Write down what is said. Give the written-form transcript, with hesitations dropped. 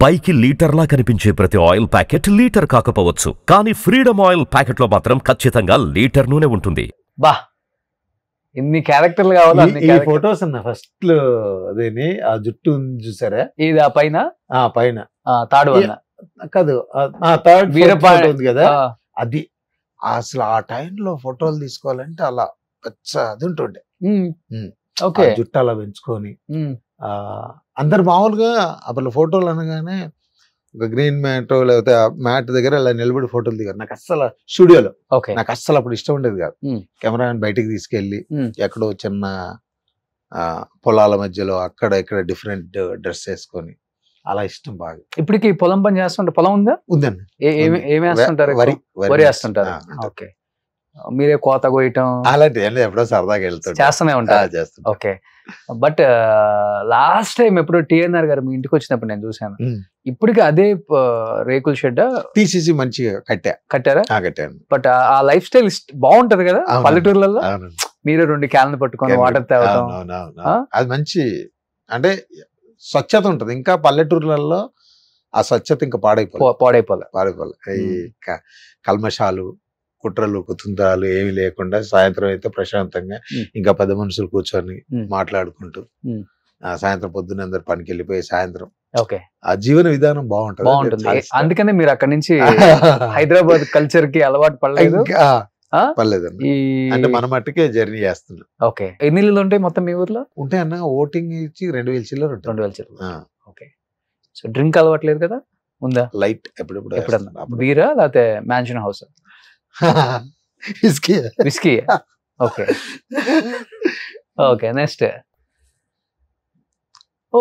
పైకి లీటర్లా కనిపించే ప్రతి ఆయిల్ ప్యాకెట్ లీటర్ కాకపోవచ్చు, కానీ ఫ్రీడమ్ ఆయిల్ ప్యాకెట్లో మాత్రం ఖచ్చితంగా లీటర్ నూనె ఉంటుంది. బా ఇన్ని క్యారెక్టర్లు కావాలి. ఈ ఫొటోస్ అన్న ఫస్ట్ లో అదేని ఆ జుట్టు చూసారా, ఇది ఆ పైన పైన తాడు కాదు, థర్డ్ వీరపాడు ఉంది కదా, అది అసలు ఆ టైంలో ఫోటోలు తీసుకోవాలంటే అలా పెద్ద అది ఉంటుండే. జుట్టు అలా పెంచుకొని అందరు మామూలుగా అప్పుడు ఫోటోలు అనగానే ఒక గ్రీన్ మ్యాట్ లేకపోతే మ్యాట్ దగ్గర అలా నిలబడి ఫోటోలు దిగారు. నాకు అస్సలు స్టూడియోలో నాకు అస్సలు అప్పుడు ఇష్టం ఉండేది కాదు. కెమెరాని బయటికి తీసుకెళ్ళి ఎక్కడో చిన్న పొలాల మధ్యలో అక్కడ ఇక్కడ డిఫరెంట్ డ్రెస్ వేసుకొని అలా ఇష్టం బాగా. ఇప్పటికి పొలం పని చేస్తుంటారు? పొలం ఉందా? ఉందండి. ఏమి వేస్తుంటారు? వరి వేస్తుంటారు. ఓకే, మీరే కోత కోయటం అలాంటి ఎప్పుడో సరదాగా వెళ్తారు, చేస్తూనే ఉంటారు. ఓకే, బట్ లాస్ట్ టైం ఎప్పుడు టిఎన్ఆర్ గారు మీ ఇంటికి వచ్చినప్పుడు నేను చూసాను. ఇప్పటికి అదే రేకుల షెడ్ తీసేసి మంచిగా కట్టారా? కట్టాను. బట్ ఆ లైఫ్ స్టైల్ బాగుంటది కదా పల్లెటూర్లలో. మీరు 2 క్యాన్లు పట్టుకొని వాటర్ తాగడం, అది మంచి అంటే స్వచ్ఛత ఉంటది. ఇంకా పల్లెటూర్లలో ఆ స్వచ్ఛత ఇంకా పాడైపోలే. ఈ కల్మషాలు, కుట్రలు, కుతుంత్రాలు ఏమి లేకుండా సాయంత్రం అయితే ప్రశాంతంగా ఇంకా 10 మనుషులు కూర్చొని మాట్లాడుకుంటూ సాయంత్రం పొద్దున్న అందరు పనికి వెళ్ళిపోయి సాయంత్రం ఆ జీవన విధానం బాగుంటుంది. అందుకనే మీరు అక్కడి నుంచి హైదరాబాద్ కల్చర్ కి అలవాటు పడలేదండి. అంటే మన మట్టుకే జర్నీ చేస్తున్నాం. ఓకే, ఎన్ని ఇల్లులు ఉంటాయి మొత్తం మీ ఊర్లో? ఉంటాయి అన్న, ఓటింగ్ ఇచ్చి 2000 చిల్లర ఉంటాయి. 2000 చిల్లర. ఓకే, సో డ్రింక్ అలవాట్లేదు కదా? ఉందా? లైట్ ఎప్పుడన్నా. బీరా లేకపోతే mansion house? Whisky. Okay okay, next. ఓ